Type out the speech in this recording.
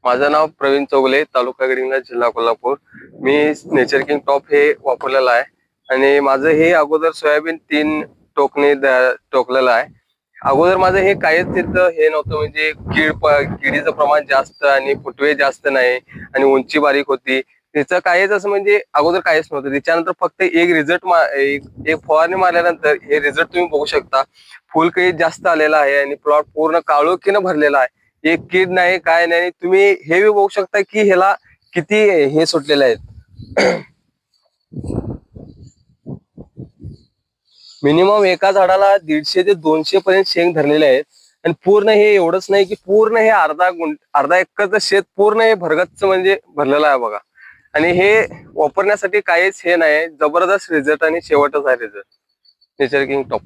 माझं नाव प्रवीण चौगले, तालुका गडिंग्लज, जिल्हा कोल्हापूर। मी nature king top हे वापरलेलं आहे आणि माझं हे अगोदर सोयाबीन 3 टोकणे टोकलेलं आहे। अगोदर माझं हे काहीच तिथं हे नव्हतं, म्हणजे किडीचं प्रमाण जास्त आणि फुटवे जास्त नाही आणि उंची बारीक होती। त्याचं काहीच असं म्हणजे अगोदर काहीच नव्हतं। त्याच्यानंतर फक्त एक रिझल्ट एक फवारणी मारल्यानंतर हे रिझल्ट तुम्ही बघू शकता। फुल काही जास्त आलेला आहे आणि प्लॉट पूर्ण काळोखीनं भरलेला आहे। एक कीड नाही, काय नाही। तुम्ही हे बघू शकता की ह्याला किती हे सुटलेले आहेत। मिनिमम एका झाडाला 150 ते 200 पर्यंत शेंग धरलेले आहेत आणि पूर्ण हे एवढंच नाही की पूर्ण हे अर्धा एकरचं शेत पूर्ण हे भरगच्च म्हणजे भरलेलं आहे बघा। आणि हे वापरण्यासाठी काहीच हे नाही, जबरदस्त रिझल्ट आणि शेवटच आहे रिझल्ट नेचर किंग टॉप।